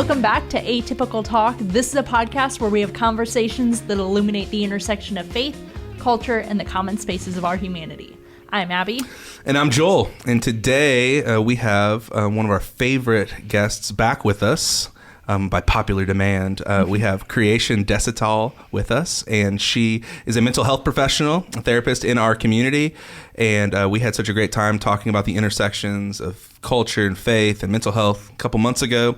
Welcome back to Atypical Talk. This is a podcast where we have conversations that illuminate the intersection of faith, culture, and the common spaces of our humanity. I'm Abby. And I'm Joel. And today we have one of our favorite guests back with us. By popular demand, we have Creation Desautels with us, and she is a mental health professional, a therapist in our community, and we had such a great time talking about the intersections of culture and faith and mental health a couple months ago.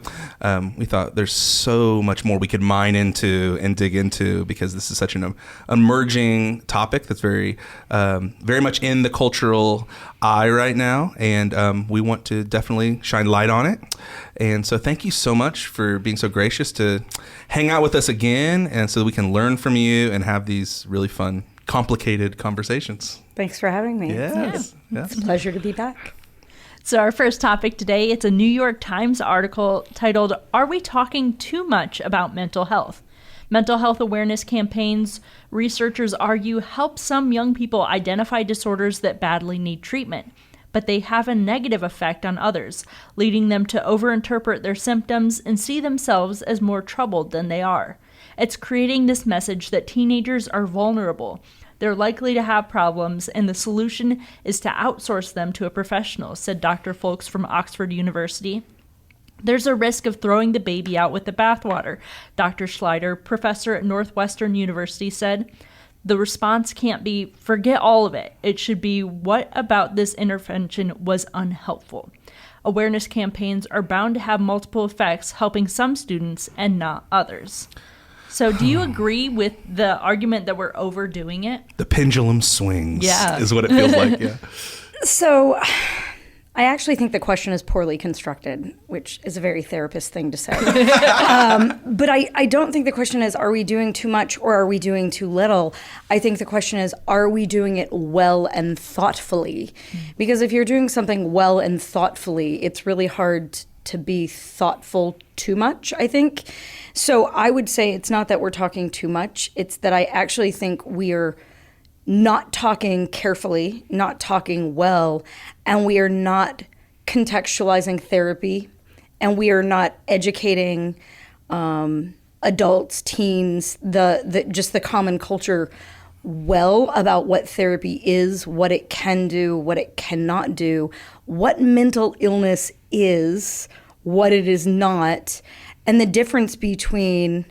We thought there's so much more we could mine into and dig into because this is such an emerging topic that's very much in the cultural eye right now, and we want to definitely shine light on it. And so thank you so much for being so gracious to hang out with us again, and so that we can learn from you and have these really fun, complicated conversations. Thanks for having me. Yes. It's a pleasure to be back. So our first topic today, it's a New York Times article titled, "Are We Talking Too Much About Mental Health?" Mental health awareness campaigns, researchers argue, help some young people identify disorders that badly need treatment, but they have a negative effect on others, leading them to overinterpret their symptoms and see themselves as more troubled than they are. It's creating this message that teenagers are vulnerable. They're likely to have problems, and the solution is to outsource them to a professional, said Dr. Folks from Oxford University. There's a risk of throwing the baby out with the bathwater, Dr. Schleider, professor at Northwestern University, said. The response can't be, forget all of it. It should be, what about this intervention was unhelpful? Awareness campaigns are bound to have multiple effects, helping some students and not others. So do you agree with the argument that we're overdoing it? The pendulum swings, yeah, is what it feels like, yeah. So I actually think the question is poorly constructed, which is a very therapist thing to say. But I don't think the question is, are we doing too much or are we doing too little? I think the question is, are we doing it well and thoughtfully? Because if you're doing something well and thoughtfully, it's really hard to be thoughtful too much, I think. So I would say it's not that we're talking too much. It's that I actually think we're not talking carefully, not talking well, and we are not contextualizing therapy, and we are not educating adults, teens, just the common culture well about what therapy is, what it can do, what it cannot do, what mental illness is, what it is not, and the difference between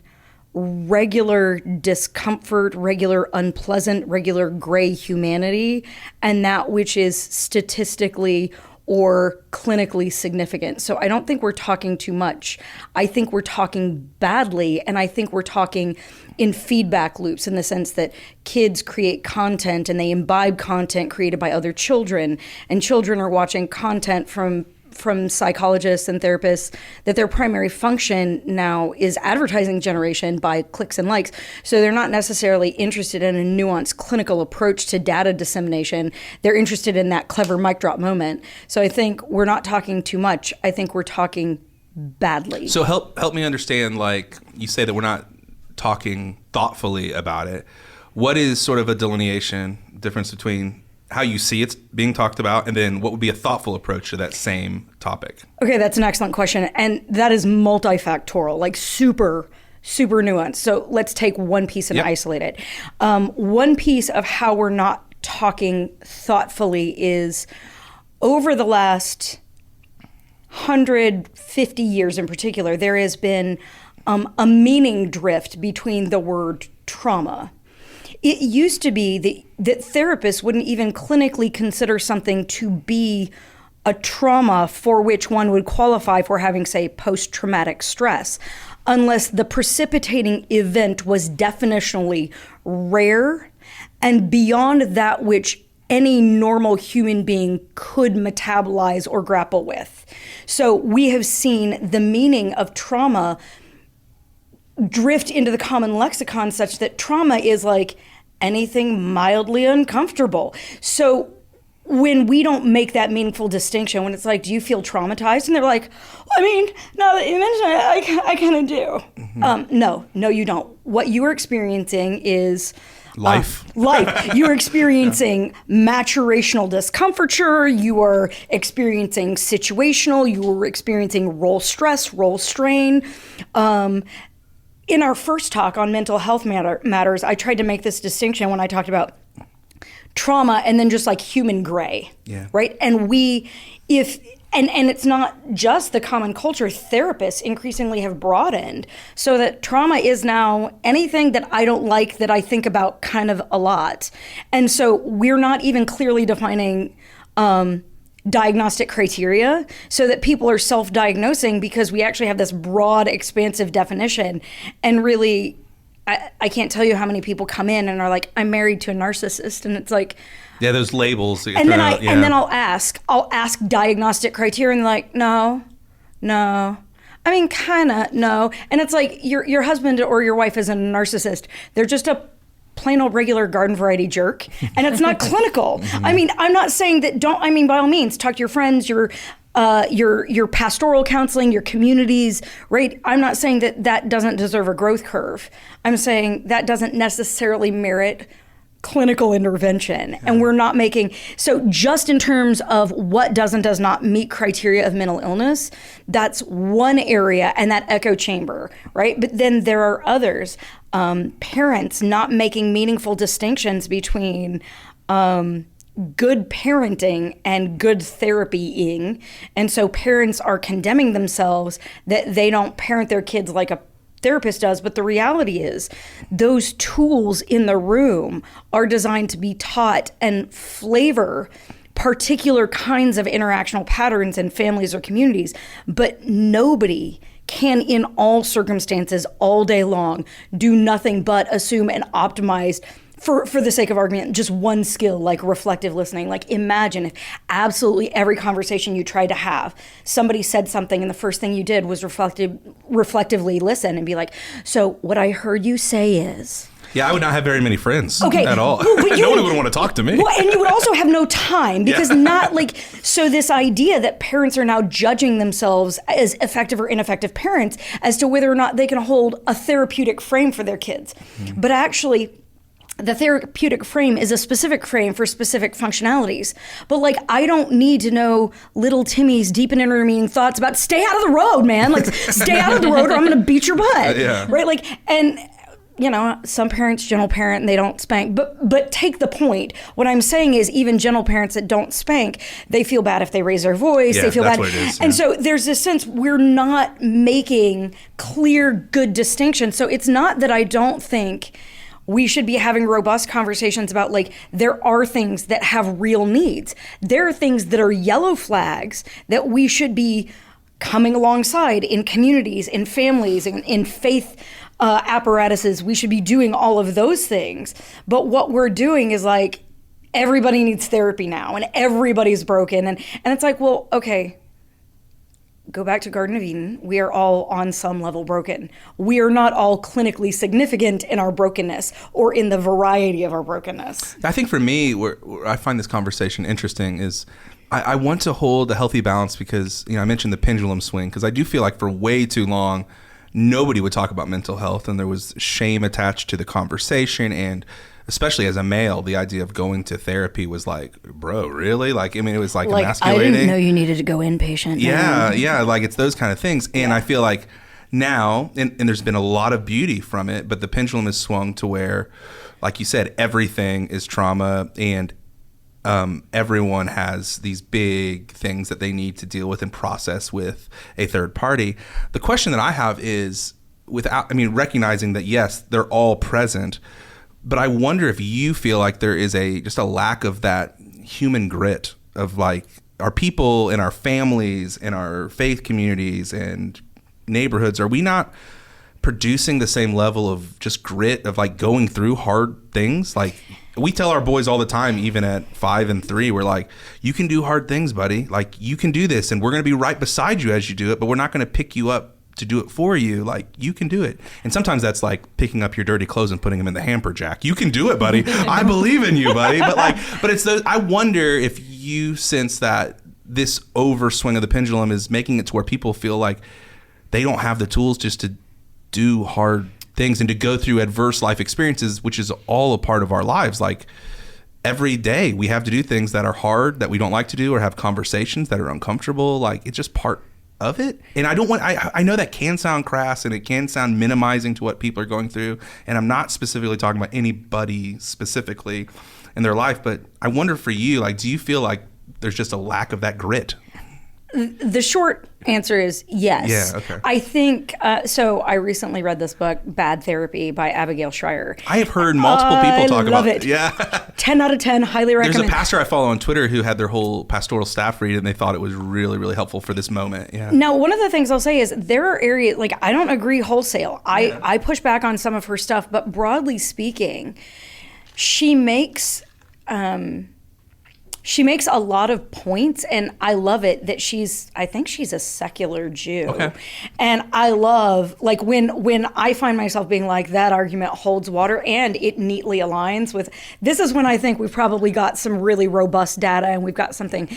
regular discomfort, regular unpleasant, regular gray humanity, and that which is statistically or clinically significant. So I don't think we're talking too much. I think we're talking badly, and I think we're talking in feedback loops in the sense that kids create content and they imbibe content created by other children, and children are watching content from psychologists and therapists that their primary function now is advertising generation by clicks and likes. So they're not necessarily interested in a nuanced clinical approach to data dissemination. They're interested in that clever mic drop moment. So I think we're not talking too much. I think we're talking badly. So help me understand, like you say that we're not talking thoughtfully about it. What is sort of a difference between how you see it's being talked about, and then what would be a thoughtful approach to that same topic? Okay, that's an excellent question. And that is multifactorial, like super, super nuanced. So let's take one piece and isolate it. One piece of how we're not talking thoughtfully is over the last 150 years in particular, there has been a meaning drift between the word trauma. It used to be that therapists wouldn't even clinically consider something to be a trauma for which one would qualify for having, say, post-traumatic stress, unless the precipitating event was definitionally rare and beyond that which any normal human being could metabolize or grapple with. So we have seen the meaning of trauma drift into the common lexicon such that trauma is like anything mildly uncomfortable. So when we don't make that meaningful distinction, when it's like, do you feel traumatized? And they're like, well, I mean, now that you mention it, I kind of do. No, you don't. What you are experiencing is Life. You're experiencing maturational discomforture. You are experiencing situational. You are experiencing role stress, role strain. In our first talk on mental health matters, I tried to make this distinction when I talked about trauma and then just like human gray, right? And and it's not just the common culture. Therapists increasingly have broadened so that trauma is now anything that I don't like that I think about kind of a lot. And so we're not even clearly defining diagnostic criteria so that people are self-diagnosing because we actually have this broad, expansive definition. And really, I can't tell you how many people come in and are like, I'm married to a narcissist. And it's like, yeah, those labels. And then I'll ask diagnostic criteria, and they're like, no. I mean, kind of, no. And it's like your husband or your wife is a narcissist. They're just a plain old regular garden variety jerk, and it's not clinical. I mean, I'm not saying that by all means, talk to your friends, your pastoral counseling, your communities, right? I'm not saying that doesn't deserve a growth curve. I'm saying that doesn't necessarily merit clinical intervention. And we're not so just in terms of what does and does not meet criteria of mental illness, that's one area, and that echo chamber, right? But then there are others. Parents not making meaningful distinctions between good parenting and good therapying. And so parents are condemning themselves that they don't parent their kids like a therapist does. But the reality is those tools in the room are designed to be taught and flavor particular kinds of interactional patterns in families or communities. But nobody can, in all circumstances, all day long, do nothing but assume and optimize, for the sake of argument, just one skill, like reflective listening. Like, imagine if absolutely every conversation you tried to have, somebody said something and the first thing you did was reflectively listen and be like, so what I heard you say is... Yeah, I would not have very many friends at all. Well, no one would want to talk to me. Well, and you would also have no time because so this idea that parents are now judging themselves as effective or ineffective parents as to whether or not they can hold a therapeutic frame for their kids. Mm-hmm. But actually, the therapeutic frame is a specific frame for specific functionalities. But I don't need to know little Timmy's deep and intermeaning thoughts about stay out of the road, man. Stay out of the road or I'm going to beat your butt. Right? And some parents gentle parent and they don't spank, but take the point. What I'm saying is even gentle parents that don't spank, they feel bad if they raise their voice. They feel bad. What it is, and so there's this sense we're not making clear, good distinctions. So it's not that I don't think we should be having robust conversations about there are things that have real needs. There are things that are yellow flags that we should be coming alongside in communities, in families, in faith apparatuses. We should be doing all of those things. But what we're doing is everybody needs therapy now and everybody's broken. And it's well, okay, go back to Garden of Eden. We are all on some level broken. We are not all clinically significant in our brokenness or in the variety of our brokenness. I think for me, where I find this conversation interesting is I want to hold a healthy balance because, I mentioned the pendulum swing, because I do feel like for way too long, nobody would talk about mental health and there was shame attached to the conversation. And especially as a male, the idea of going to therapy was bro, really? It was emasculating. I didn't know you needed to go inpatient. Yeah. It's those kind of things. And I feel like now, and there's been a lot of beauty from it, but the pendulum has swung to where, like you said, everything is trauma and everyone has these big things that they need to deal with and process with a third party. The question that I have is, recognizing that, yes, they're all present, but I wonder if you feel like there is just a lack of that human grit of our people in our families, in our faith communities and neighborhoods. Are we not producing the same level of just grit of going through hard things? We tell our boys all the time, even at 5 and 3, we're you can do hard things, buddy. You can do this and we're going to be right beside you as you do it, but we're not going to pick you up to do it for you. You can do it. And sometimes that's picking up your dirty clothes and putting them in the hamper jack. You can do it, buddy. I believe in you, buddy. But it's those, I wonder if you sense that this overswing of the pendulum is making it to where people feel like they don't have the tools just to do hard things and to go through adverse life experiences, which is all a part of our lives. Like every day we have to do things that are hard, that we don't like to do, or have conversations that are uncomfortable. Like it's just part of it. And I know that can sound crass and it can sound minimizing to what people are going through. And I'm not specifically talking about anybody specifically in their life, but I wonder for you, like, do you feel like there's just a lack of that grit? The short answer is yes. Yeah, okay. I think, so I recently read this book, Bad Therapy by Abigail Schreier. I have heard multiple people talk about it. Yeah. 10 out of 10, highly recommend. There's a pastor I follow on Twitter who had their whole pastoral staff read it, and they thought it was really, really helpful for this moment. Yeah. Now, one of the things I'll say is there are areas, like I don't agree wholesale. I push back on some of her stuff, but broadly speaking, she makes a lot of points, and I love it that I think she's a secular Jew. Okay. And I love, like, when I find myself being like, that argument holds water and it neatly aligns with, this is when I think we've probably got some really robust data and we've got something.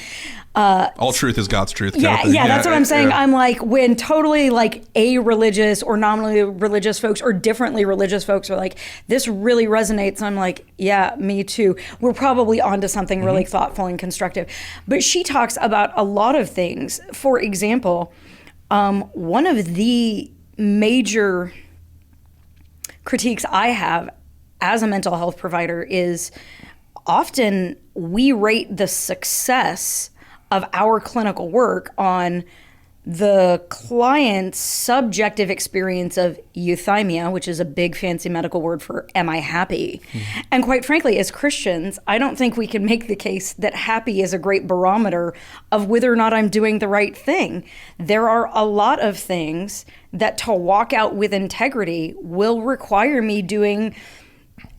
All truth is God's truth. Yeah, that's what I'm saying. Yeah. I'm like, when totally like a-religious or nominally religious folks or differently religious folks are like, this really resonates. I'm like, yeah, me too. We're probably onto something really thoughtful and constructive. But she talks about a lot of things. For example, one of the major critiques I have as a mental health provider is often we rate the success of our clinical work on the client's subjective experience of euthymia, which is a big fancy medical word for am I happy? Mm-hmm. And quite frankly, as Christians, I don't think we can make the case that happy is a great barometer of whether or not I'm doing the right thing. There are a lot of things that to walk out with integrity will require me doing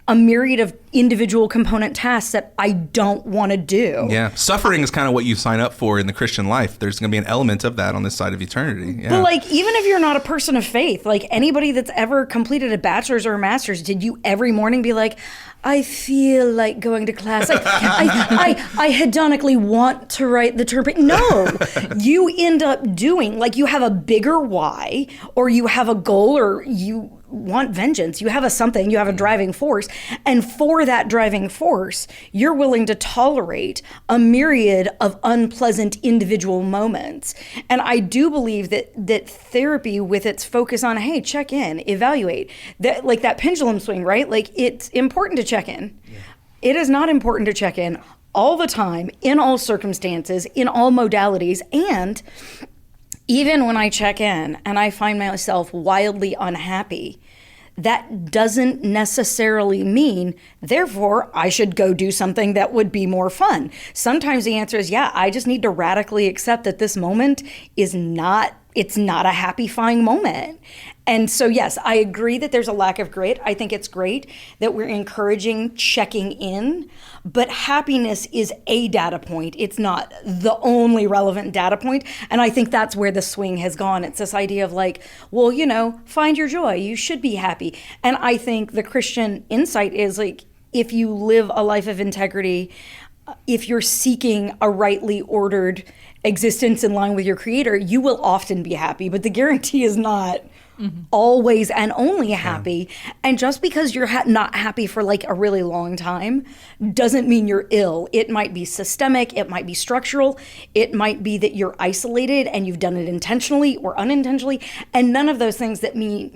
a myriad of individual component tasks that I don't want to do. Yeah, suffering is kind of what you sign up for in the Christian life. There's going to be an element of that on this side of eternity. Yeah. But like, even if you're not a person of faith, like anybody that's ever completed a bachelor's or a master's, did you every morning be like, I feel like going to class. I hedonically want to write the term. No, you end up doing, like, you have a bigger why, or you have a goal, or you want vengeance. You have a something, you have a driving force. And for that driving force, you're willing to tolerate a myriad of unpleasant individual moments. And I do believe that therapy, with its focus on, hey, check in, evaluate, that, like that pendulum swing, right? Like, it's important to check in. Yeah. It is not important to check in all the time, in all circumstances, in all modalities. And even when I check in and I find myself wildly unhappy, that doesn't necessarily mean, therefore, I should go do something that would be more fun. Sometimes the answer is, yeah, I just need to radically accept that this moment is not a happy-fying moment. And so, yes, I agree that there's a lack of grit. I think it's great that we're encouraging checking in, but happiness is a data point. It's not the only relevant data point. And I think that's where the swing has gone. It's this idea of like, well, find your joy. You should be happy. And I think the Christian insight is like, if you live a life of integrity, if you're seeking a rightly ordered existence in line with your Creator, you will often be happy. But the guarantee is not always and only happy. Yeah. And just because you're not happy for like a really long time doesn't mean you're ill. It might be systemic. It might be structural. It might be that you're isolated and you've done it intentionally or unintentionally. And none of those things that mean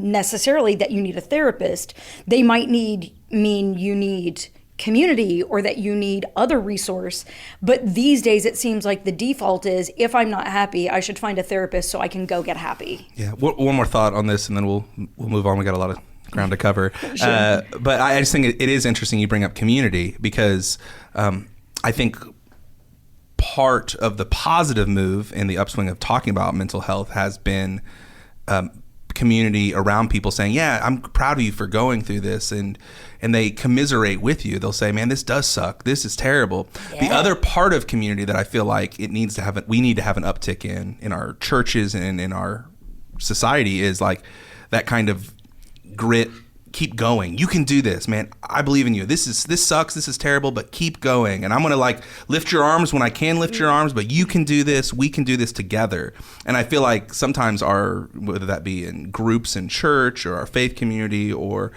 necessarily that you need a therapist. They might mean you need community or that you need other resource. But these days it seems like the default is, if I'm not happy, I should find a therapist so I can go get happy. Yeah. One more thought on this and then we'll move on. We got a lot of ground to cover. Sure. But I just think it is interesting you bring up community, because I think part of the positive move in the upswing of talking about mental health has been community around people saying, yeah, I'm proud of you for going through this, and they commiserate with you. They'll say, man, this does suck. This is terrible. Yeah. The other part of community that I feel like we need to have an uptick in our churches and in our society is like that kind of grit keep going. You can do this, man. I believe in you. This sucks. This is terrible, but keep going. And I'm going to like lift your arms when I can lift your arms, but you can do this. We can do this together. And I feel like sometimes whether that be in groups in church or our faith community or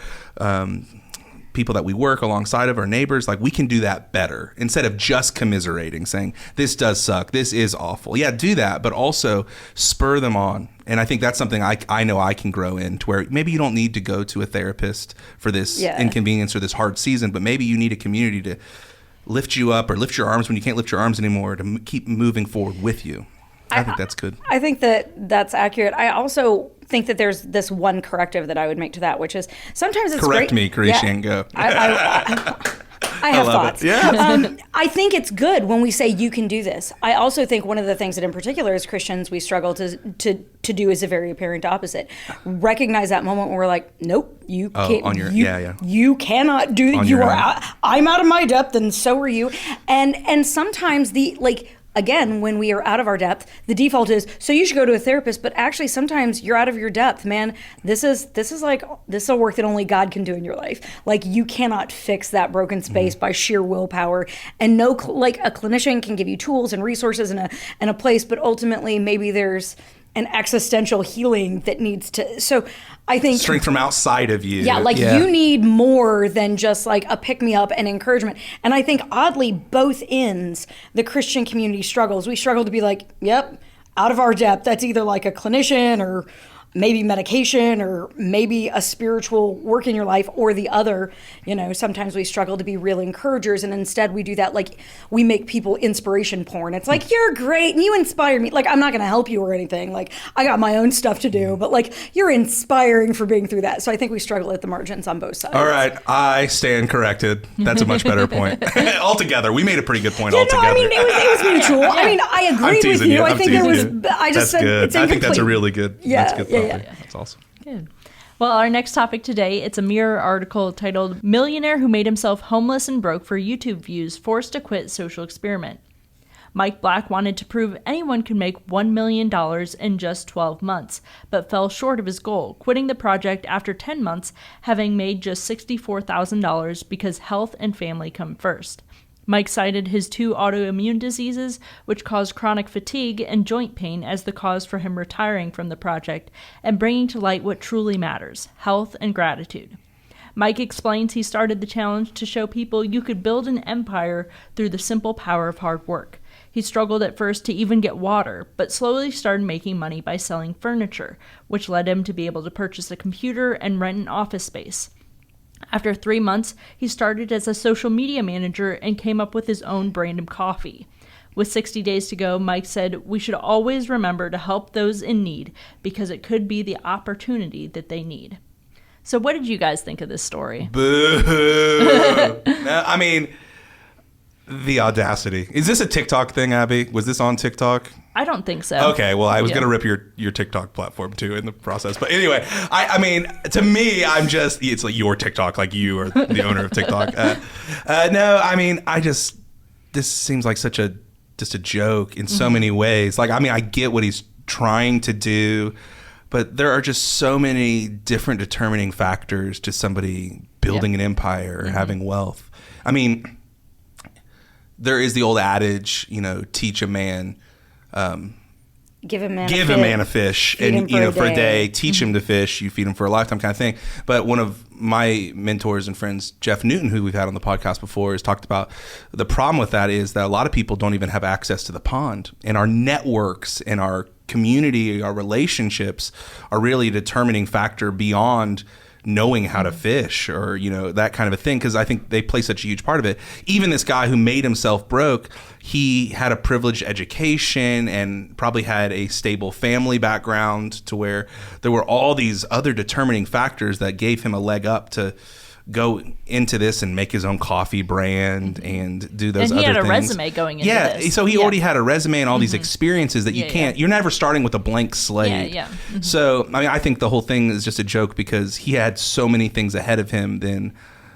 people that we work alongside of, our neighbors, like we can do that better instead of just commiserating, saying this does suck, this is awful. Yeah, do that, but also spur them on. And I think that's something I know I can grow in, to where maybe you don't need to go to a therapist for this inconvenience or this hard season, but maybe you need a community to lift you up or lift your arms when you can't lift your arms anymore, to keep moving forward with you. I think that's good. I think that's accurate. I also think that there's this one corrective that I would make to that, which is sometimes it's Correct me, Creation, go. I have thoughts. Yeah. I think it's good when we say you can do this. I also think one of the things that in particular as Christians we struggle to do is a very apparent opposite. Recognize that moment where we're like, nope, you can't. You cannot do that. You are out, I'm out of my depth, and so are you. And sometimes again, when we are out of our depth, the default is, so you should go to a therapist, but actually sometimes you're out of your depth, man. This is a work that only God can do in your life. Like, you cannot fix that broken space by sheer willpower. And a clinician can give you tools and resources and a place, but ultimately maybe there's an existential healing that needs to, so I think strength from outside of you. You need more than just like a pick me up and encouragement. And I think oddly, both ends, the Christian community struggles. We struggle to be like, yep, out of our depth. That's either like a clinician or maybe medication or maybe a spiritual work in your life, or the other. Sometimes we struggle to be real encouragers, and instead we do that, like we make people inspiration porn. It's like, you're great and you inspire me. Like, I'm not going to help you or anything. Like, I got my own stuff to do, but like, you're inspiring for being through that. So I think we struggle at the margins on both sides. All right, I stand corrected. That's a much better point. Altogether, we made a pretty good point altogether. No, I mean, it was mutual. I mean, I agreed with you. I think there was, I just said good. It's incomplete. I think that's a really good, that's good thought. Yeah. That's awesome. Good. Well, our next topic today, it's a Mirror article titled "Millionaire Who Made Himself Homeless and Broke for YouTube Views Forced to Quit Social Experiment." Mike Black wanted to prove anyone could make $1 million in just 12 months, but fell short of his goal, quitting the project after 10 months, having made just $64,000 because health and family come first. Mike cited his 2 autoimmune diseases, which caused chronic fatigue and joint pain, as the cause for him retiring from the project and bringing to light what truly matters: health and gratitude. Mike explains he started the challenge to show people you could build an empire through the simple power of hard work. He struggled at first to even get water, but slowly started making money by selling furniture, which led him to be able to purchase a computer and rent an office space. After 3 months, he started as a social media manager and came up with his own brand of coffee. With 60 days to go, Mike said, "We should always remember to help those in need, because it could be the opportunity that they need." So what did you guys think of this story? Boo! I mean, the audacity. Is this a TikTok thing, Abby? Was this on TikTok? I don't think so. Okay, well, I was going to rip your TikTok platform too in the process. But anyway, I mean, to me, it's like your TikTok, like you are the owner of TikTok. No, I mean, this seems like just a joke in so many ways. Like, I mean, I get what he's trying to do, but there are just so many different determining factors to somebody building an empire or having wealth. I mean, there is the old adage, teach a man, give a man a fish, feed and him for a day, teach him to fish, you feed him for a lifetime, kind of thing. But one of my mentors and friends, Jeff Newton, who we've had on the podcast before, has talked about the problem with that is that a lot of people don't even have access to the pond, and our networks and our community, our relationships are really a determining factor beyond knowing how to fish or, that kind of a thing. Because I think they play such a huge part of it. Even this guy who made himself broke, he had a privileged education and probably had a stable family background to where there were all these other determining factors that gave him a leg up to go into this and make his own coffee brand and do those other things. And he had a resume going into this. Yeah, so he already had a resume and all these experiences that you're never starting with a blank slate. So, I mean, I think the whole thing is just a joke because he had so many things ahead of him than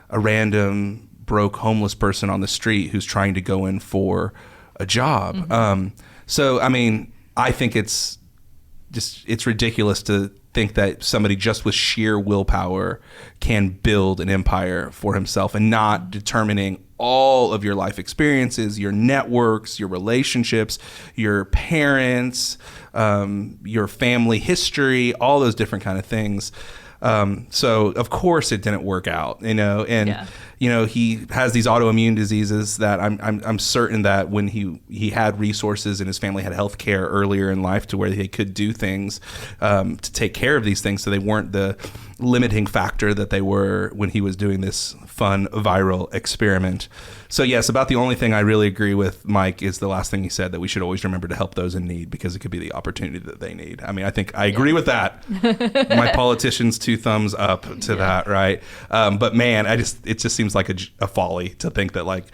a random broke homeless person on the street who's trying to go in for a job. So, I mean, I think it's it's ridiculous to think that somebody just with sheer willpower can build an empire for himself and not determining all of your life experiences, your networks, your relationships, your parents, your family history, all those different kind of things. So of course it didn't work out, and he has these autoimmune diseases that I'm certain that when he had resources and his family had health care earlier in life to where they could do things to take care of these things, so they weren't the limiting factor that they were when he was doing this fun viral experiment. So yes, about the only thing I really agree with Mike is the last thing he said, that we should always remember to help those in need, because it could be the opportunity that they need. I mean, I think I agree with that. My politicians, 2 thumbs up to that, right? But man, it just seems like a folly to think that like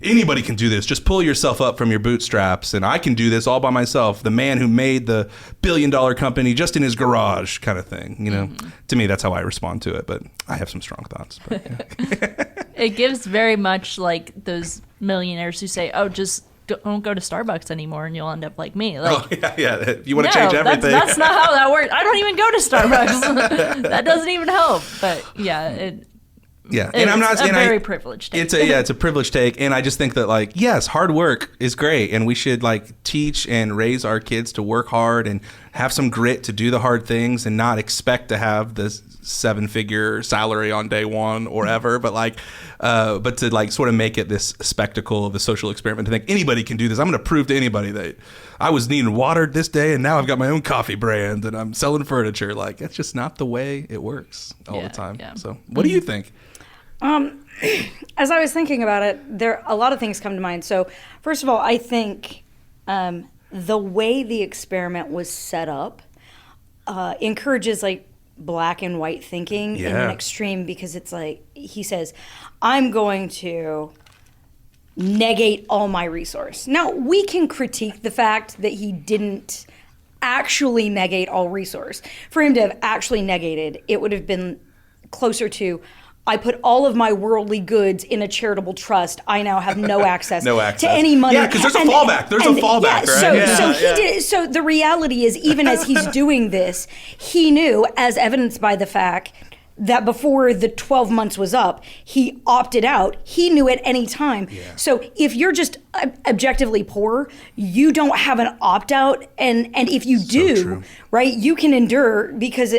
anybody can do this. Just pull yourself up from your bootstraps, and I can do this all by myself. The man who made the billion-dollar company just in his garage, kind of thing. To me, that's how I respond to it. But I have some strong thoughts. But, yeah. It gives very much like those millionaires who say, "Oh, just don't go to Starbucks anymore, and you'll end up like me." Like, yeah. You want to change everything. That's not how that works. I don't even go to Starbucks. That doesn't even help. But yeah, yeah, and I'm not. It's a very privileged take. It's a privileged take, and I just think that like yes, hard work is great, and we should like teach and raise our kids to work hard and have some grit to do the hard things, and not expect to have this 7-figure salary on day one or ever, but to like sort of make it this spectacle of the social experiment, to think anybody can do this. I'm going to prove to anybody that I was needing watered this day, and now I've got my own coffee brand, and I'm selling furniture. Like that's just not the way it works all the time. Yeah. So, what do you think? As I was thinking about it, a lot of things come to mind. So, first of all, I think the way the experiment was set up encourages like black and white thinking in an extreme, because it's like he says, I'm going to negate all my resource. Now, we can critique the fact that he didn't actually negate all resource. For him to have actually negated, it would have been closer to, I put all of my worldly goods in a charitable trust. I now have no access, to any money. Yeah, because there's a fallback. There's a fallback, right? So the reality is, even as he's doing this, he knew, as evidenced by the fact that before the 12 months was up, he opted out. He knew at any time. Yeah. So if you're just objectively poor, you don't have an opt-out. And if you do, right, you can endure, because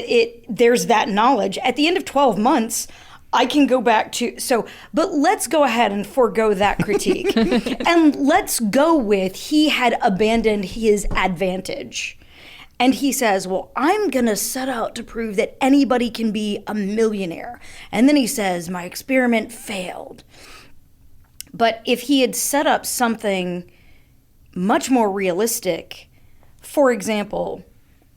there's that knowledge. At the end of 12 months, I can go back to, but let's go ahead and forego that critique. And let's go with, he had abandoned his advantage. And he says, well, I'm going to set out to prove that anybody can be a millionaire. And then he says, my experiment failed. But if he had set up something much more realistic, for example,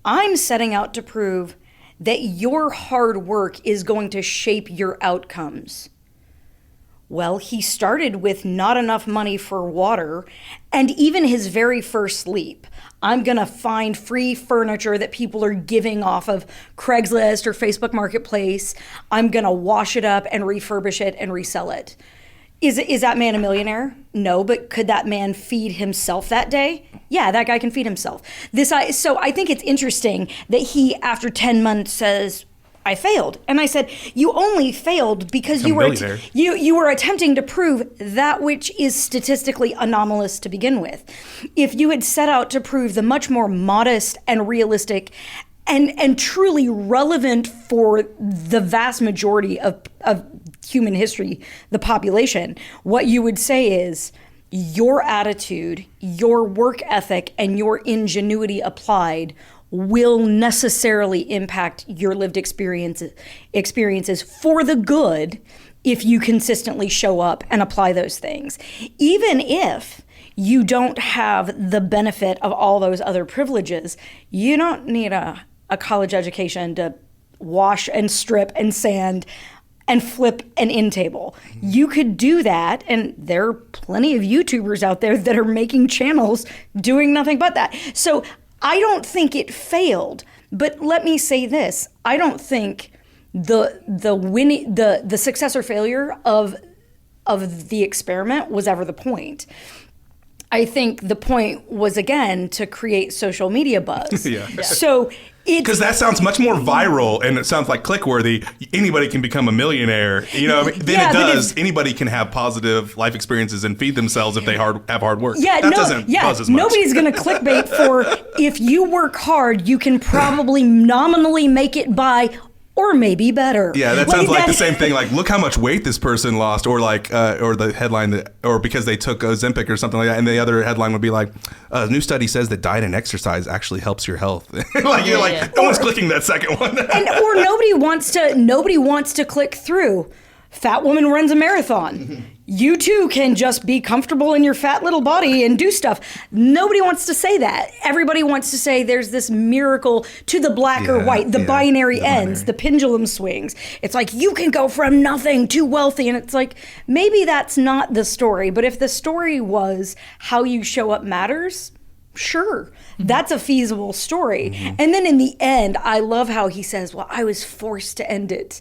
I'm setting out to prove that your hard work is going to shape your outcomes. Well, he started with not enough money for water, and even his very first leap. I'm going to find free furniture that people are giving off of Craigslist or Facebook Marketplace. I'm going to wash it up and refurbish it and resell it. Is that man a millionaire? No, but could that man feed himself that day? Yeah, that guy can feed himself. So I think it's interesting that he, after 10 months, says, I failed. And I said, you only failed because you were attempting to prove that which is statistically anomalous to begin with. If you had set out to prove the much more modest and realistic and truly relevant for the vast majority of human history, the population, what you would say is your attitude, your work ethic, and your ingenuity applied will necessarily impact your lived experiences for the good if you consistently show up and apply those things. Even if you don't have the benefit of all those other privileges, you don't need a college education to wash and strip and sand and flip an end table. You could do that, and there are plenty of YouTubers out there that are making channels doing nothing but that. So I don't think it failed, but let me say this. I don't think the success or failure of the experiment was ever the point. I think the point was, again, to create social media buzz. Yeah. So because that sounds much more viral and it sounds like click-worthy. Anybody can become a millionaire, you know. Than it does. Anybody can have positive life experiences and feed themselves if they have hard work. That doesn't buzz as much. Nobody's going to clickbait for if you work hard, you can probably nominally make it by. Or maybe better. Yeah, that sounds like the same thing. Like, look how much weight this person lost, or like, or the headline or because they took Ozempic or something like that. And the other headline would be like, a new study says that diet and exercise actually helps your health. No one's clicking that second one. Or nobody wants to click through. Fat woman runs a marathon. You too can just be comfortable in your fat little body and do stuff. Nobody wants to say that. Everybody wants to say there's this miracle to the black or white, the binary ends, the pendulum swings. It's like you can go from nothing to wealthy. And it's like, maybe that's not the story. But if the story was how you show up matters, sure, that's a feasible story. And then in the end, I love how he says, well, I was forced to end it.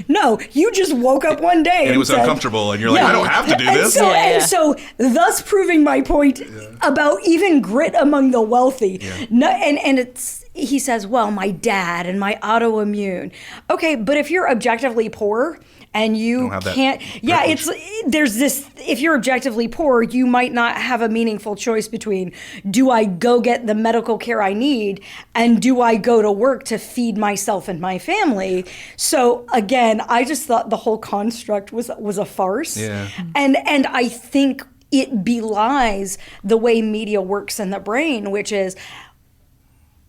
No, you just woke up one day and it was uncomfortable and you're like, I don't have to do this. And so thus proving my point about even grit among the wealthy. No, and it's, he says, well, my dad and my autoimmune. Okay, but if you're objectively poor and you can't, there's this, if you're objectively poor, you might not have a meaningful choice between, do I go get the medical care I need and do I go to work to feed myself and my family? So again, I just thought the whole construct was a farce. Yeah. And I think it belies the way media works in the brain, which is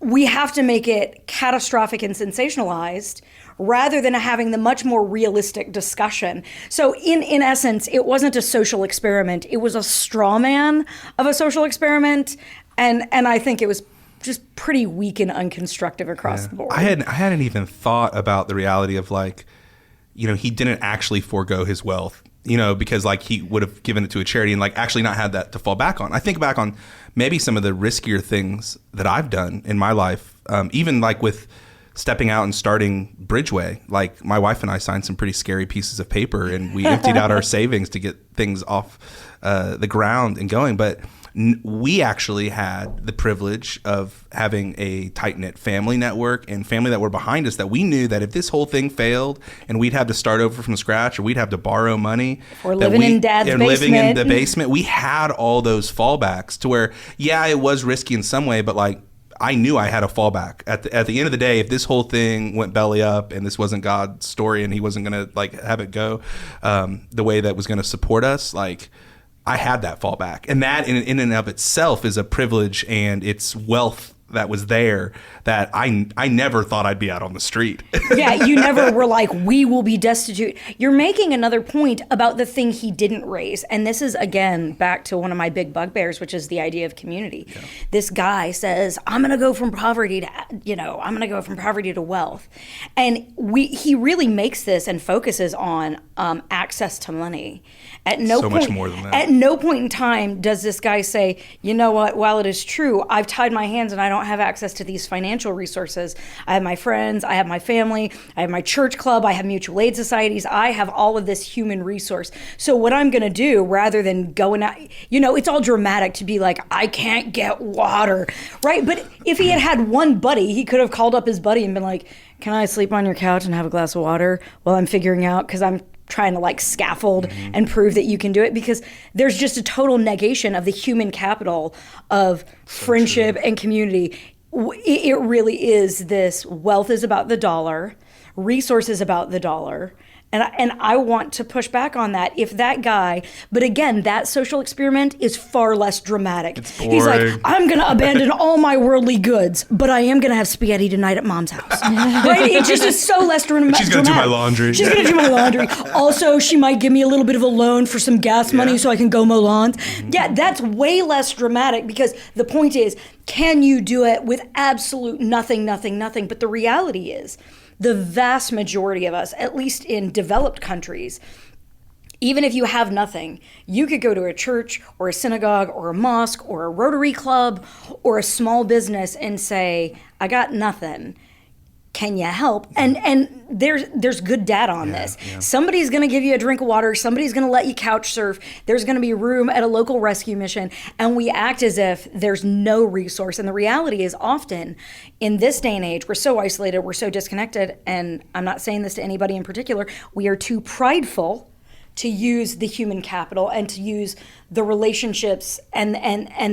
we have to make it catastrophic and sensationalized rather than having the much more realistic discussion. So in essence, it wasn't a social experiment. It was a straw man of a social experiment. And I think it was just pretty weak and unconstructive across the board. I hadn't even thought about the reality of like, you know, he didn't actually forego his wealth, you know, because like he would have given it to a charity and like actually not had that to fall back on. I think back on maybe some of the riskier things that I've done in my life, even like with stepping out and starting Bridgeway. Like my wife and I signed some pretty scary pieces of paper and we emptied out our savings to get things off the ground and going. But we actually had the privilege of having a tight-knit family network and family that were behind us, that we knew that if this whole thing failed and we'd have to start over from scratch or we'd have to borrow money or living in dad's basement, living in the basement, we had all those fallbacks to where, yeah, it was risky in some way, but like I knew I had a fallback. At the end of the day, if this whole thing went belly up and this wasn't God's story and he wasn't going to like have it go the way that was going to support us, like I had that fallback. And that in and of itself is a privilege, and it's wealth that was there that I never thought I'd be out on the street. Yeah, you never were like, we will be destitute. You're making another point about the thing he didn't raise. And this is, again, back to one of my big bugbears, which is the idea of community. Yeah. This guy says, I'm going to go from poverty to wealth. And he really makes this and focuses on access to money. Much more than that. At no point in time does this guy say, you know what, while it is true, I've tied my hands and I don't have access to these financial resources. I have my friends, I have my family, I have my church club, I have mutual aid societies, I have all of this human resource. So what I'm going to do, rather than going out, you know, it's all dramatic to be like, I can't get water, right? But if he had one buddy, he could have called up his buddy and been like, can I sleep on your couch and have a glass of water while I'm figuring out, because I'm trying to like scaffold and prove that you can do it, because there's just a total negation of the human capital of friendship and community. It really is this wealth is about the dollar, resources about the dollar. And I want to push back on that. If that guy, but again, that social experiment is far less dramatic. It's boring. He's like, I'm going to abandon all my worldly goods, but I am going to have spaghetti tonight at mom's house. Right? It just is so less dramatic. She's going to do my laundry. She's going to do my laundry. Also, she might give me a little bit of a loan for some gas money so I can go mow lawns. Yeah, that's way less dramatic, because the point is, can you do it with absolute nothing? But the reality is, the vast majority of us, at least in developed countries, even if you have nothing, you could go to a church or a synagogue or a mosque or a Rotary Club or a small business and say, I got nothing. Can you help? And there's good data on this. Yeah. Somebody's going to give you a drink of water. Somebody's going to let you couch surf. There's going to be room at a local rescue mission. And we act as if there's no resource. And the reality is often in this day and age, we're so isolated, we're so disconnected. And I'm not saying this to anybody in particular. We are too prideful to use the human capital and to use the relationships and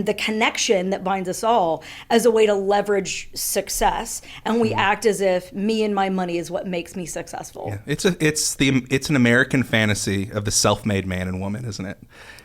the connection that binds us all as a way to leverage success. And we act as if me and my money is what makes me successful. Yeah. It's an American fantasy of the self-made man and woman, isn't it?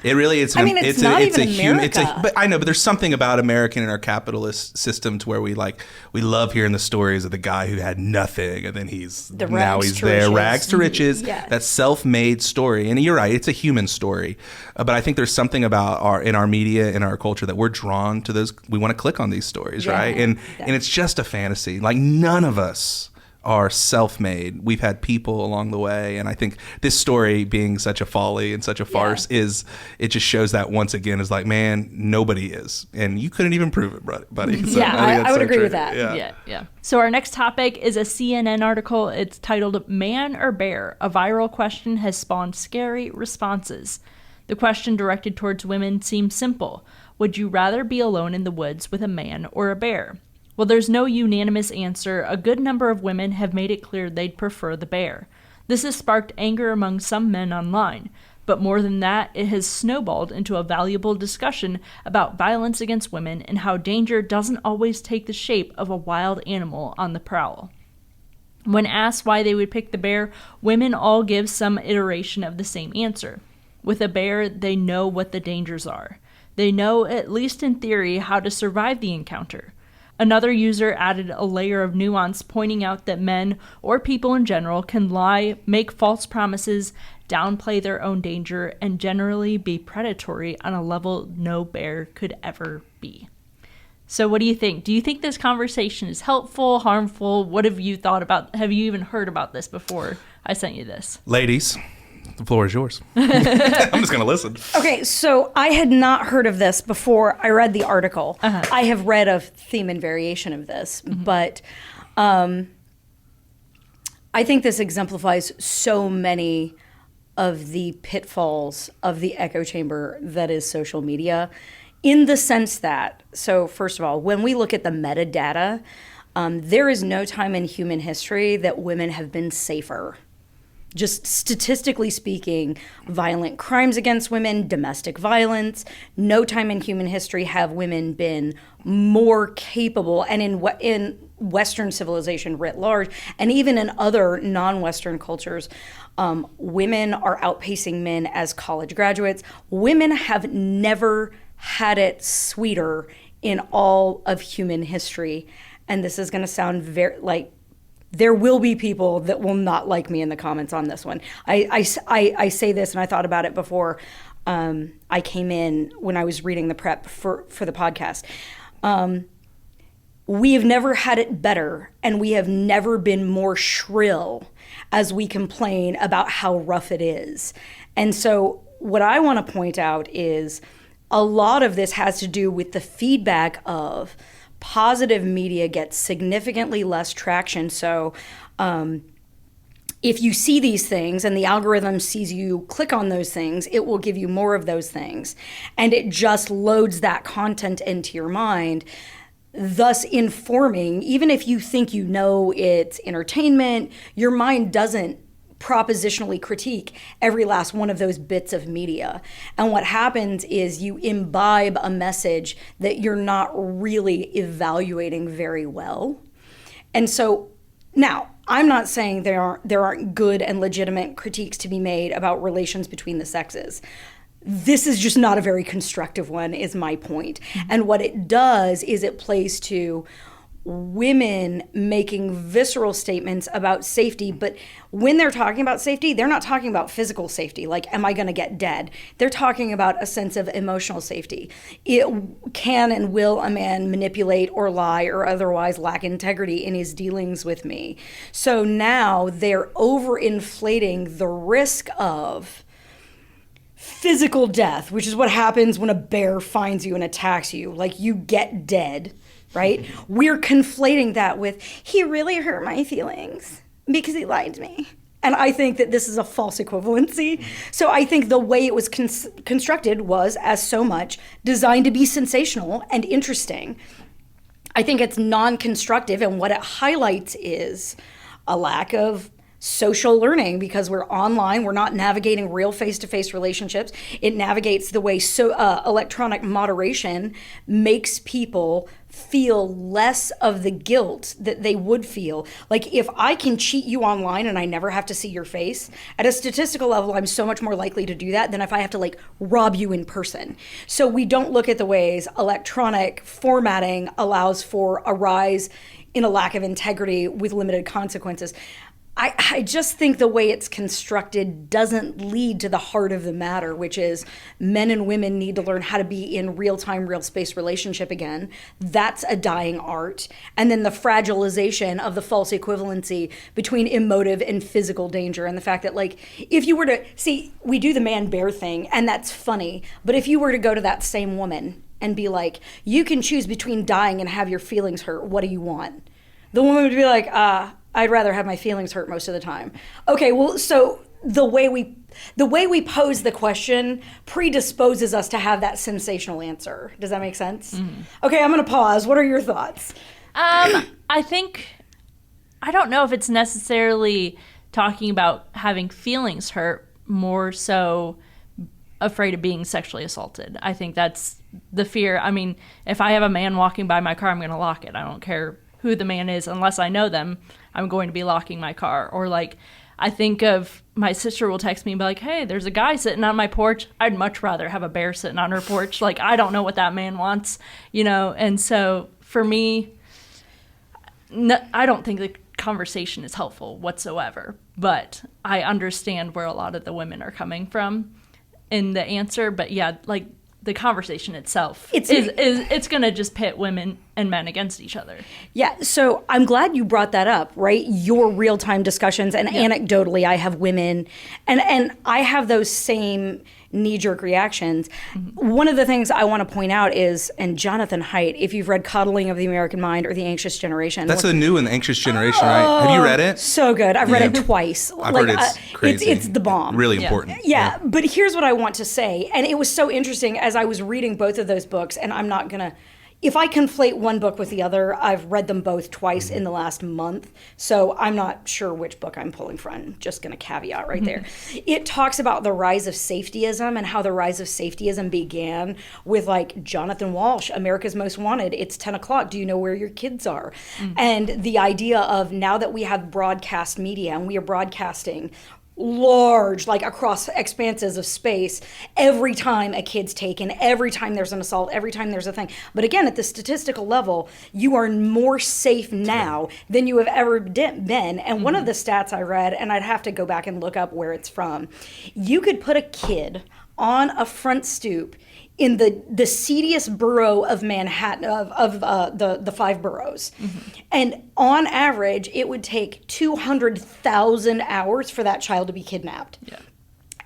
It really is. It's not even America. But I know, but there's something about American and our capitalist system to where we love hearing the stories of the guy who had nothing and then he's there, rags to riches. Yeah. That self-made story. And you're right, it's a human story. But I think there's something about our media, in our culture, that we're drawn to those. We want to click on these stories, right? And it's just a fantasy. Like, none of us are self-made. We've had people along the way, and I think this story being such a folly and such a farce it just shows that once again is like, man, nobody is, and you couldn't even prove it, buddy. So I would agree with that. Yeah. So our next topic is a CNN article. It's titled "Man or Bear? A Viral Question Has Spawned Scary Responses." The question, directed towards women, seems simple. Would you rather be alone in the woods with a man or a bear? Well, there's no unanimous answer. A good number of women have made it clear they'd prefer the bear. This has sparked anger among some men online. But more than that, it has snowballed into a valuable discussion about violence against women and how danger doesn't always take the shape of a wild animal on the prowl. When asked why they would pick the bear, women all give some iteration of the same answer. With a bear, they know what the dangers are. They know, at least in theory, how to survive the encounter. Another user added a layer of nuance, pointing out that men, or people in general, can lie, make false promises, downplay their own danger, and generally be predatory on a level no bear could ever be. So what do you think? Do you think this conversation is helpful, harmful? What have you thought about? Have you even heard about this before I sent you this? Ladies, the floor is yours. I'm just going to listen. Okay, so I had not heard of this before I read the article. I have read a theme and variation of this, but I think this exemplifies so many of the pitfalls of the echo chamber that is social media, in the sense that, so first of all, when we look at the metadata, there is no time in human history that women have been safer. Just statistically speaking, violent crimes against women, domestic violence, no time in human history have women been more capable, and in Western civilization writ large, and even in other non-Western cultures, women are outpacing men as college graduates. Women have never had it sweeter in all of human history. And this is going to sound very there will be people that will not like me in the comments on this one. I say this, and I thought about it before I came in when I was reading the prep for the podcast. We have never had it better, and we have never been more shrill as we complain about how rough it is. And so what I want to point out is a lot of this has to do with the feedback of positive media gets significantly less traction. So if you see these things and the algorithm sees you click on those things, it will give you more of those things. And it just loads that content into your mind, thus informing, even if you think you know it's entertainment, your mind doesn't propositionally critique every last one of those bits of media. And what happens is you imbibe a message that you're not really evaluating very well. And so now, I'm not saying there aren't good and legitimate critiques to be made about relations between the sexes. This is just not a very constructive one, is my point. And what it does is it plays to women making visceral statements about safety, but when they're talking about safety, they're not talking about physical safety, like, am I going to get dead? They're talking about a sense of emotional safety. It can and will a man manipulate or lie or otherwise lack integrity in his dealings with me? So now they're overinflating the risk of physical death, which is what happens when a bear finds you and attacks you. Like, you get dead right? We're conflating that with, he really hurt my feelings because he lied to me. And I think that this is a false equivalency. So I think the way it was constructed was, as so much, designed to be sensational and interesting. I think it's non-constructive, and what it highlights is a lack of social learning, because we're online, we're not navigating real face-to-face relationships. It navigates the way electronic moderation makes people feel less of the guilt that they would feel. Like, if I can cheat you online and I never have to see your face, at a statistical level, I'm so much more likely to do that than if I have to like rob you in person. So we don't look at the ways electronic formatting allows for a rise in a lack of integrity with limited consequences. I just think the way it's constructed doesn't lead to the heart of the matter, which is men and women need to learn how to be in real-time, real-space relationship again. That's a dying art. And then the fragilization of the false equivalency between emotive and physical danger, and the fact that, like, if you were to, see, we do the man-bear thing, and that's funny, but if you were to go to that same woman and be like, you can choose between dying and have your feelings hurt, what do you want? The woman would be like, I'd rather have my feelings hurt most of the time. Okay, well, so the way we pose the question predisposes us to have that sensational answer. Does that make sense? Mm-hmm. Okay, I'm going to pause. What are your thoughts? I don't know if it's necessarily talking about having feelings hurt, more so afraid of being sexually assaulted. I think that's the fear. I mean, if I have a man walking by my car, I'm going to lock it. I don't care who the man is, unless I know them, I'm going to be locking my car. Or like, I think of my sister will text me and be like, hey, there's a guy sitting on my porch. I'd much rather have a bear sitting on her porch. Like, I don't know what that man wants, you know? And so for me, I don't think the conversation is helpful whatsoever, but I understand where a lot of the women are coming from in the answer. But yeah, like, the conversation itself it's going to just pit women and men against each other. Yeah, so I'm glad you brought that up, right? Your real-time discussions, and anecdotally, I have women, and I have those same knee-jerk reactions. Mm-hmm. One of the things I want to point out is, and Jonathan Haidt, if you've read Coddling of the American Mind or The Anxious Generation. That's the new and The Anxious Generation, right? Have you read it? So good. I've read it twice. I've heard it's crazy. It's the bomb. Really important. Yeah, but here's what I want to say, and it was so interesting as I was reading both of those books, and I'm not going to, if I conflate one book with the other, I've read them both twice in the last month, so I'm not sure which book I'm pulling from. Just going to caveat right there. It talks about the rise of safetyism and how the rise of safetyism began with, like, Jonathan Walsh, America's Most Wanted. It's 10 o'clock. Do you know where your kids are? And the idea of, now that we have broadcast media and we are broadcasting large, like across expanses of space, every time a kid's taken, every time there's an assault, every time there's a thing. But again, at the statistical level, you are more safe now than you have ever been. And one of the stats I read, and I'd have to go back and look up where it's from, you could put a kid on a front stoop in the seediest borough of Manhattan, of the 5 boroughs. And on average, it would take 200,000 hours for that child to be kidnapped. Yeah.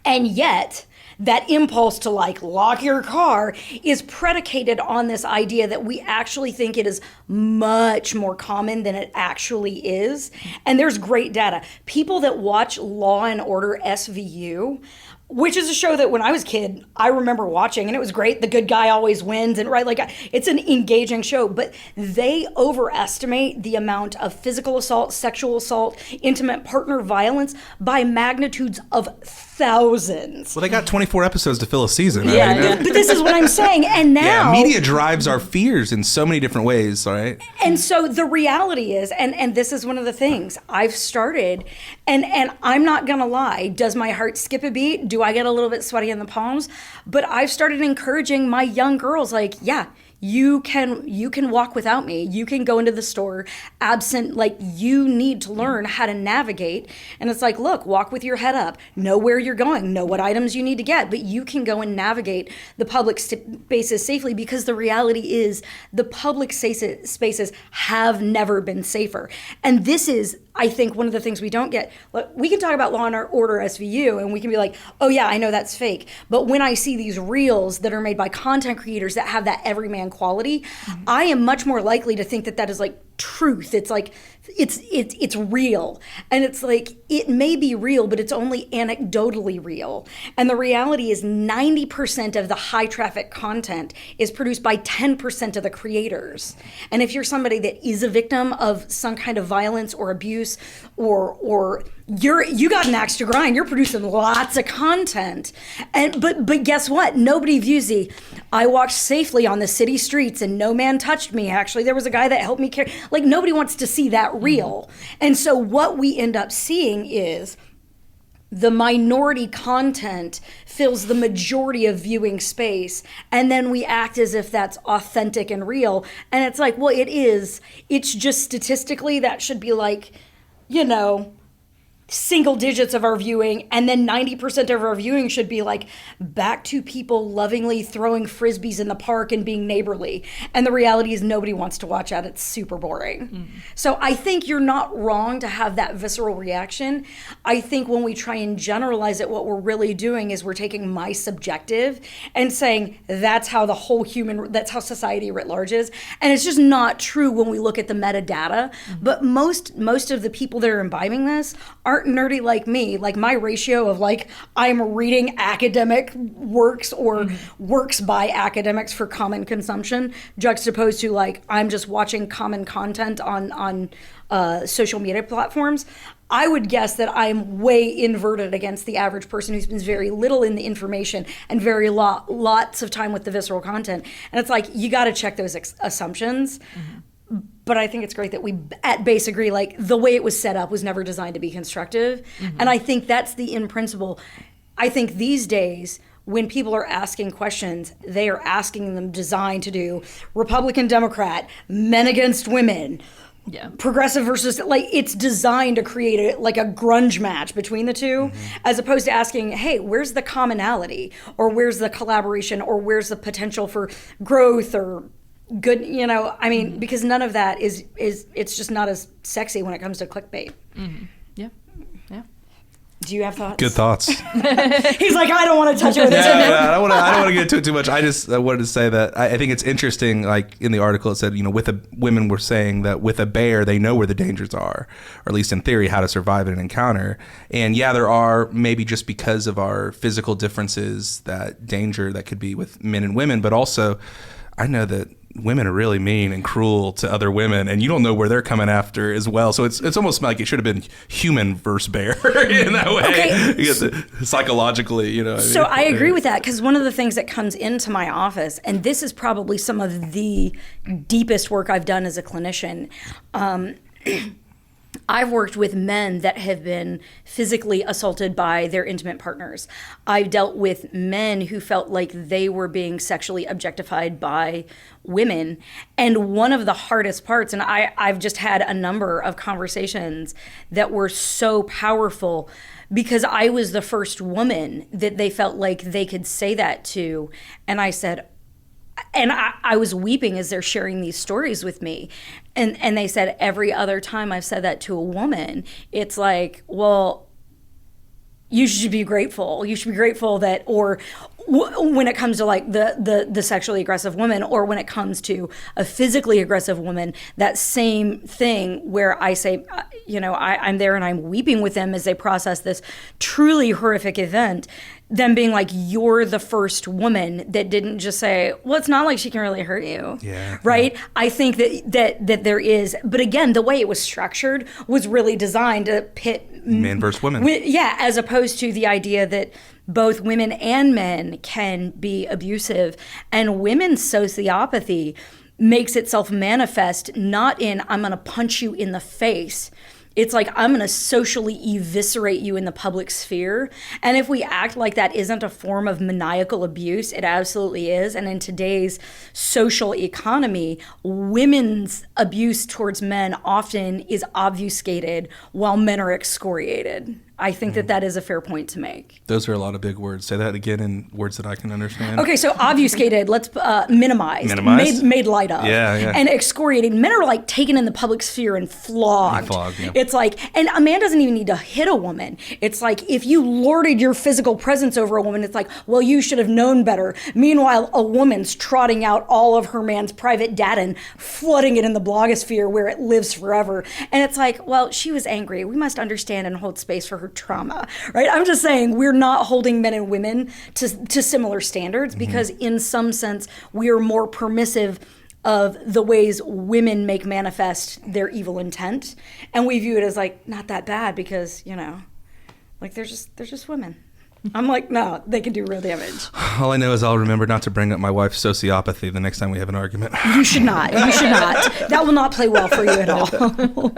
And yet, that impulse to, like, lock your car is predicated on this idea that we actually think it is much more common than it actually is. And there's great data. People that watch Law and Order SVU, which is a show that when I was a kid, I remember watching, and it was great. The good guy always wins, and right, like, it's an engaging show, but they overestimate the amount of physical assault, sexual assault, intimate partner violence by magnitudes of thousands. Well, they got 24 episodes to fill a season. Yeah, but this is what I'm saying. And now, media drives our fears in so many different ways, right? And so the reality is, and this is one of the things I've started, and I'm not gonna lie, does my heart skip a beat? Do I get a little bit sweaty in the palms? But I've started encouraging my young girls, like, yeah, you can walk without me. You can go into the store absent, like, you need to learn how to navigate. And it's like, look, walk with your head up, know where you're going, know what items you need to get, but you can go and navigate the public spaces safely, because the reality is the public spaces have never been safer. And this is I think one of the things we don't get, look, we can talk about Law and Order SVU and we can be like, oh yeah, I know that's fake. But when I see these reels that are made by content creators that have that everyman quality, I am much more likely to think that that is like truth. It's like, it's real. And it's like, it may be real, but it's only anecdotally real. And the reality is 90% of the high traffic content is produced by 10% of the creators. And if you're somebody that is a victim of some kind of violence or abuse, or you got an axe to grind, you're producing lots of content. And but guess what? Nobody views I walked safely on the city streets and no man touched me. Actually, there was a guy that helped me carry. Like, nobody wants to see that reel. And so what we end up seeing is the minority content fills the majority of viewing space, and then we act as if that's authentic and real. And it's like, well, it is. It's just statistically that should be like, single digits of our viewing, and then 90% of our viewing should be like back to people lovingly throwing frisbees in the park and being neighborly. And the reality is nobody wants to watch that. It's super boring. So I think you're not wrong to have that visceral reaction. I think when we try and generalize it, what we're really doing is we're taking my subjective and saying that's how that's how society writ large is. And it's just not true when we look at the metadata. But most of the people that are imbibing this aren't nerdy like me. Like, my ratio of like I'm reading academic works or works by academics for common consumption, juxtaposed to like I'm just watching common content on social media platforms. I would guess that I'm way inverted against the average person who spends very little in the information and very lots of time with the visceral content. And it's like, you got to check those assumptions. But I think it's great that we at base agree, like, the way it was set up was never designed to be constructive. And I think that's the in principle. I think these days, when people are asking questions, they are asking them designed to do Republican, Democrat, men against women, progressive versus, like, it's designed to create a grunge match between the two, as opposed to asking, hey, where's the commonality, or where's the collaboration, or where's the potential for growth or good, I mean, because none of that is it's just not as sexy when it comes to clickbait. Yeah. Do you have thoughts? Good thoughts. He's like, I don't want to touch it with this. I don't want to get into it too much. I just wanted to say that I think it's interesting. Like, in the article, it said, women were saying that with a bear, they know where the dangers are, or at least in theory, how to survive in an encounter. And yeah, there are, maybe just because of our physical differences, that danger that could be with men and women. But also, I know that women are really mean and cruel to other women, and you don't know where they're coming after as well. So it's almost like it should have been human versus bear in that way. Okay. Psychologically, So I agree with that, because one of the things that comes into my office, and this is probably some of the deepest work I've done as a clinician, I've worked with men that have been physically assaulted by their intimate partners. I've dealt with men who felt like they were being sexually objectified by women. And one of the hardest parts, and I've just had a number of conversations that were so powerful, because I was the first woman that they felt like they could say that to. And I said, and I was weeping as they're sharing these stories with me. And they said, every other time I've said that to a woman, it's like, well, you should be grateful. You should be grateful that, or when it comes to like the sexually aggressive woman, or when it comes to a physically aggressive woman, that same thing where I say, I'm there and I'm weeping with them as they process this truly horrific event. Them being like, you're the first woman that didn't just say, well, it's not like she can really hurt you. Yeah. Right? I think that there is, but again, the way it was structured was really designed to pit men versus women. As opposed to the idea that both women and men can be abusive, and women's sociopathy makes itself manifest not in, I'm going to punch you in the face. It's like, I'm going to socially eviscerate you in the public sphere. And if we act like that isn't a form of maniacal abuse, it absolutely is. And in today's social economy, women's abuse towards men often is obfuscated while men are excoriated. I think that is a fair point to make. Those are a lot of big words. Say that again in words that I can understand. Okay, so obfuscated, let's minimized, Minimized? made light of, Yeah. and excoriated. Men are like taken in the public sphere and flogged. Yeah. It's like, and a man doesn't even need to hit a woman. It's like if you lorded your physical presence over a woman, it's like, well, you should have known better. Meanwhile, a woman's trotting out all of her man's private data and flooding it in the blogosphere where it lives forever. And it's like, well, she was angry. We must understand and hold space for her trauma, right? I'm just saying we're not holding men and women to similar standards because in some sense we are more permissive of the ways women make manifest their evil intent, and we view it as like not that bad because like they're just women. I'm like, no, they can do real damage. All I know is I'll remember not to bring up my wife's sociopathy the next time we have an argument. You should not. That will not play well for you at all.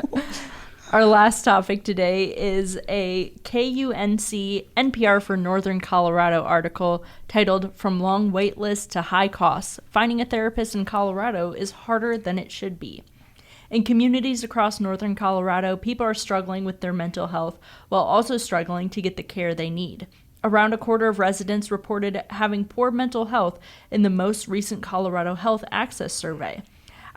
Our last topic today is a KUNC NPR for Northern Colorado article titled From Long Wait Lists to High Costs, Finding a Therapist in Colorado is Harder Than It Should Be. In communities across northern Colorado, people are struggling with their mental health while also struggling to get the care they need. Around a quarter of residents reported having poor mental health in the most recent Colorado Health Access Survey.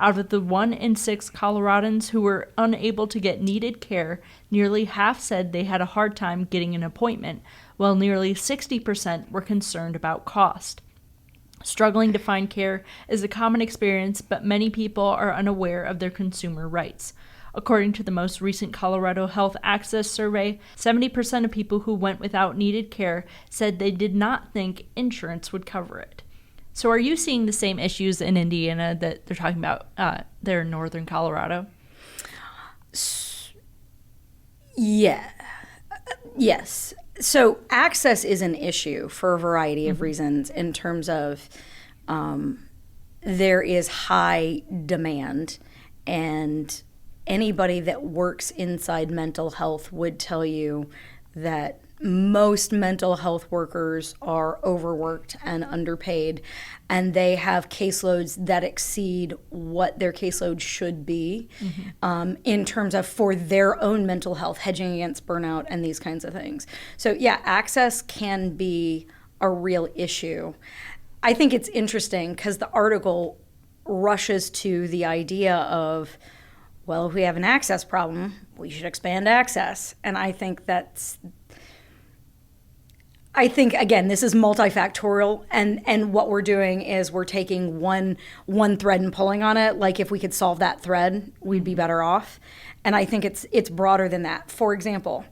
Out of the 1 in 6 Coloradans who were unable to get needed care, nearly half said they had a hard time getting an appointment, while nearly 60% were concerned about cost. Struggling to find care is a common experience, but many people are unaware of their consumer rights. According to the most recent Colorado Health Access Survey, 70% of people who went without needed care said they did not think insurance would cover it. So are you seeing the same issues in Indiana that they're talking about there in northern Colorado? Yeah. Yes. So access is an issue for a variety of reasons in terms of there is high demand, and anybody that works inside mental health would tell you that most mental health workers are overworked and underpaid, and they have caseloads that exceed what their caseload should be in terms of for their own mental health, hedging against burnout and these kinds of things. So yeah, access can be a real issue. I think it's interesting because the article rushes to the idea of, well, if we have an access problem, we should expand access. And I think again, this is multifactorial, and what we're doing is we're taking one thread and pulling on it. Like if we could solve that thread, we'd be better off. And I think it's broader than that. For example,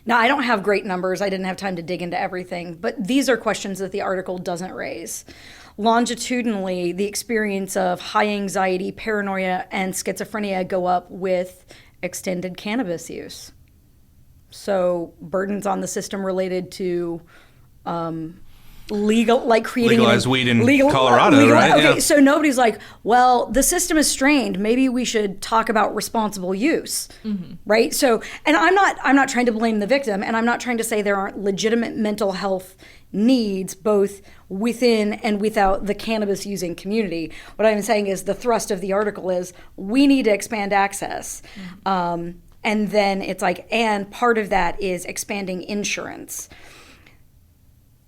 now I don't have great numbers. I didn't have time to dig into everything, but these are questions that the article doesn't raise. Longitudinally, the experience of high anxiety, paranoia, and schizophrenia go up with extended cannabis use. So burdens on the system related to legal, like creating legalized weed in Colorado, right? Okay, yeah. So nobody's like, well, the system is strained. Maybe we should talk about responsible use, right? So, and I'm not trying to blame the victim, and I'm not trying to say there aren't legitimate mental health needs both within and without the cannabis using community. What I'm saying is the thrust of the article is we need to expand access. And then it's like, and part of that is expanding insurance.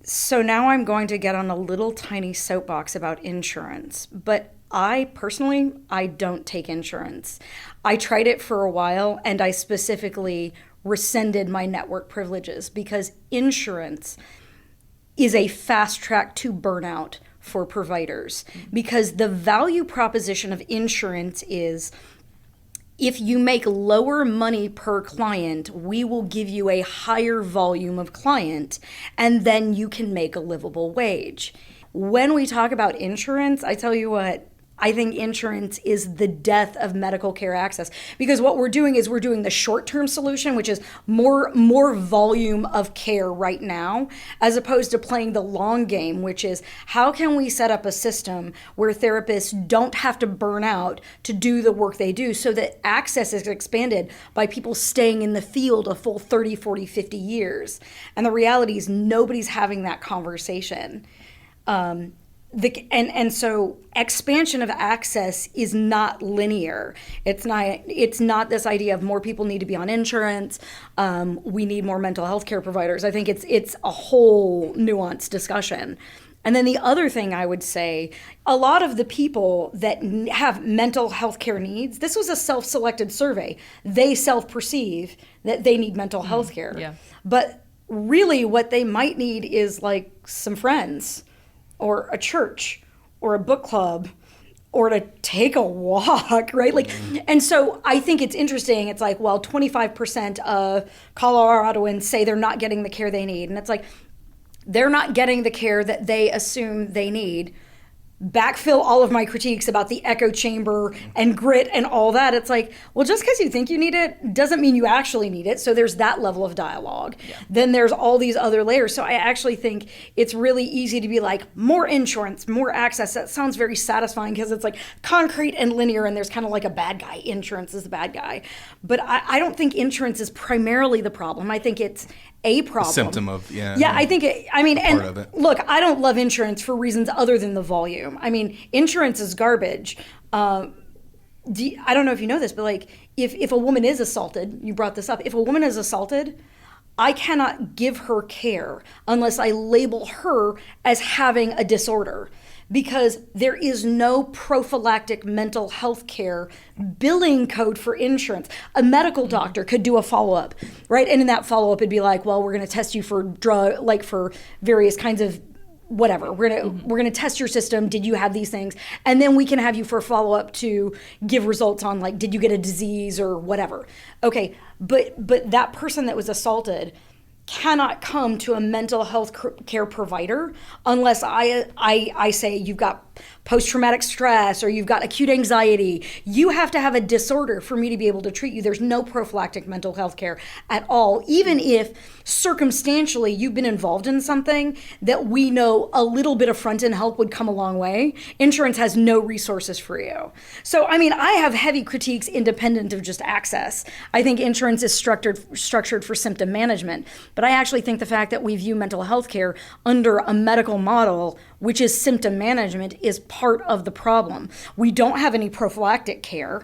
So now I'm going to get on a little tiny soapbox about insurance. But I personally don't take insurance. I tried it for a while, and I specifically rescinded my network privileges because insurance is a fast track to burnout for providers. Because the value proposition of insurance is, if you make lower money per client, we will give you a higher volume of client, and then you can make a livable wage. When we talk about insurance, I tell you what, I think insurance is the death of medical care access, because what we're doing is we're doing the short-term solution, which is more volume of care right now, as opposed to playing the long game, which is how can we set up a system where therapists don't have to burn out to do the work they do, so that access is expanded by people staying in the field a full 30, 40, 50 years. And the reality is nobody's having that conversation. So expansion of access is not linear. It's not this idea of more people need to be on insurance. We need more mental health care providers. I think it's a whole nuanced discussion. And then the other thing I would say, a lot of the people that have mental health care needs, this was a self-selected survey. They self-perceive that they need mental health care. Yeah. But really what they might need is like some friends or a church or a book club or to take a walk, right? Like, and so I think it's interesting. It's like, well, 25% of Coloradoans say they're not getting the care they need. And it's like, they're not getting the care that they assume they need. Backfill all of my critiques about the echo chamber and grit and all that. It's like, well, just because you think you need it doesn't mean you actually need it. So there's that level of dialogue. Yeah. Then there's all these other layers. So I actually think it's really easy to be like, more insurance, more access. That sounds very satisfying because it's like concrete and linear and there's kind of like a bad guy. Insurance is the bad guy. But I don't think insurance is primarily the problem. I think it's a problem. A symptom of, Yeah, I think part of it. Look, I don't love insurance for reasons other than the volume. I mean, insurance is garbage. I don't know if you know this, but like if a woman is assaulted, you brought this up, if a woman is assaulted, I cannot give her care unless I label her as having a disorder. Because there is no prophylactic mental health care billing code for insurance. A medical doctor could do a follow-up, right? And in that follow-up, it'd be like, well, we're going to test you for for various kinds of whatever. We're gonna test your system. Did you have these things? And then we can have you for a follow-up to give results on like, did you get a disease or whatever? Okay, but that person that was assaulted cannot come to a mental health care provider unless I say you've got post-traumatic stress or you've got acute anxiety. You have to have a disorder for me to be able to treat you. There's no prophylactic mental health care at all, even if circumstantially you've been involved in something that we know a little bit of front-end help would come a long way. Insurance has no resources for you. So, I mean, I have heavy critiques independent of just access. I think insurance is structured for symptom management, but I actually think the fact that we view mental health care under a medical model, which is symptom management, is part of the problem. We don't have any prophylactic care.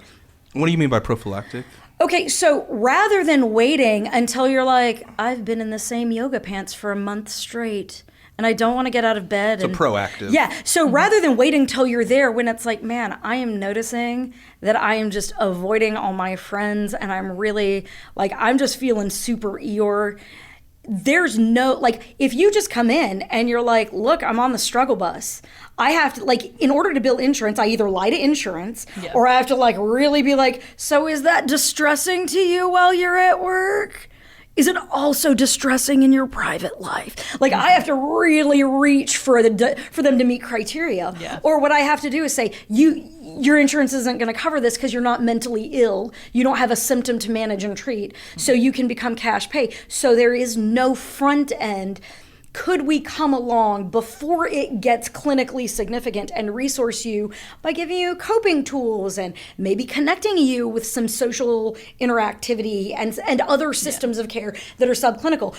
What do you mean by prophylactic? Okay, so rather than waiting until you're like, I've been in the same yoga pants for a month straight and I don't want to get out of bed. So proactive. Yeah, so rather than waiting till you're there when it's like, man, I am noticing that I am just avoiding all my friends and I'm really, like, I'm just feeling super Eeyore. There's no, like, if you just come in and you're like, look, I'm on the struggle bus. I have to, like, in order to bill insurance, I either lie to insurance or I have to, like, really be like, so is that distressing to you while you're at work? Is it also distressing in your private life? Like, I have to really reach for them to meet criteria. Yeah. Or what I have to do is say, your insurance isn't going to cover this because you're not mentally ill. You don't have a symptom to manage and treat. So you can become cash pay. So there is no front end. Could we come along before it gets clinically significant and resource you by giving you coping tools and maybe connecting you with some social interactivity and other systems of care that are subclinical?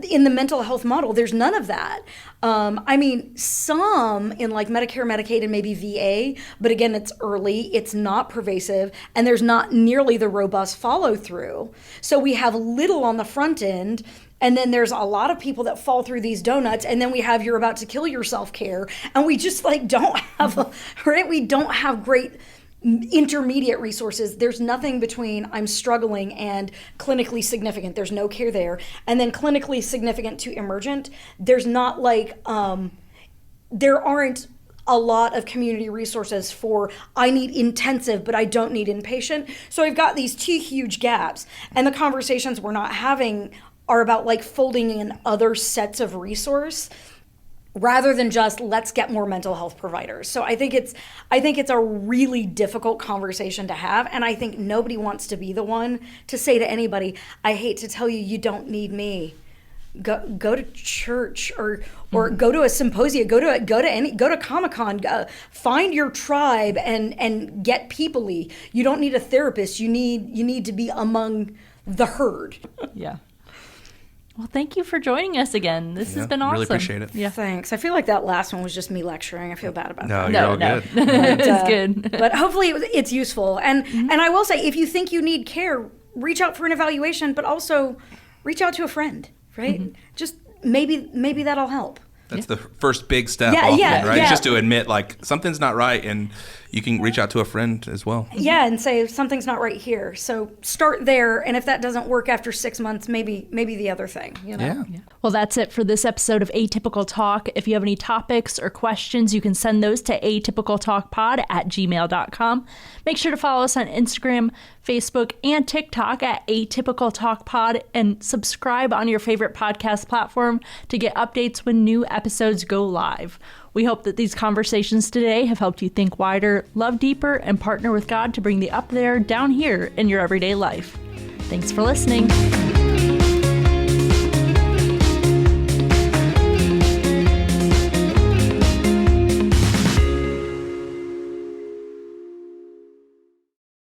In the mental health model, there's none of that. I mean, some in like Medicare, Medicaid, and maybe VA, but again, it's early, it's not pervasive, and there's not nearly the robust follow through. So we have little on the front end. And then there's a lot of people that fall through these donuts, and then we have you're about to kill yourself care, and we just like don't have right? We don't have great intermediate resources. There's nothing between I'm struggling and clinically significant. There's no care there. And then clinically significant to emergent, there's not like there aren't a lot of community resources for I need intensive, but I don't need inpatient. So we've got these two huge gaps, and the conversations we're not having are about like folding in other sets of resource rather than just let's get more mental health providers. So I think it's a really difficult conversation to have, and I think nobody wants to be the one to say to anybody, I hate to tell you, you don't need me. Go to church or go to a symposium, go to Comic-Con, find your tribe and get people-y. You don't need a therapist. You need to be among the herd. Yeah. Well, thank you for joining us again. This has been awesome. Really appreciate it. Yeah. Thanks. I feel like that last one was just me lecturing. I feel bad about that. You're all good. It's good. But hopefully it's useful. And I will say, if you think you need care, reach out for an evaluation, but also reach out to a friend, right? Just maybe that'll help. That's the first big step Yeah, often, yeah, right? yeah. Just to admit, like, something's not right, and you can reach out to a friend as well. Yeah, and say something's not right here. So start there, and if that doesn't work after 6 months, maybe the other thing. You know? Yeah. Well, that's it for this episode of Atypical Talk. If you have any topics or questions, you can send those to atypicaltalkpod@gmail.com. Make sure to follow us on Instagram, Facebook, and TikTok at Atypical Talk Pod, and subscribe on your favorite podcast platform to get updates when new episodes go live. We hope that these conversations today have helped you think wider, love deeper, and partner with God to bring the up there down here in your everyday life. Thanks for listening.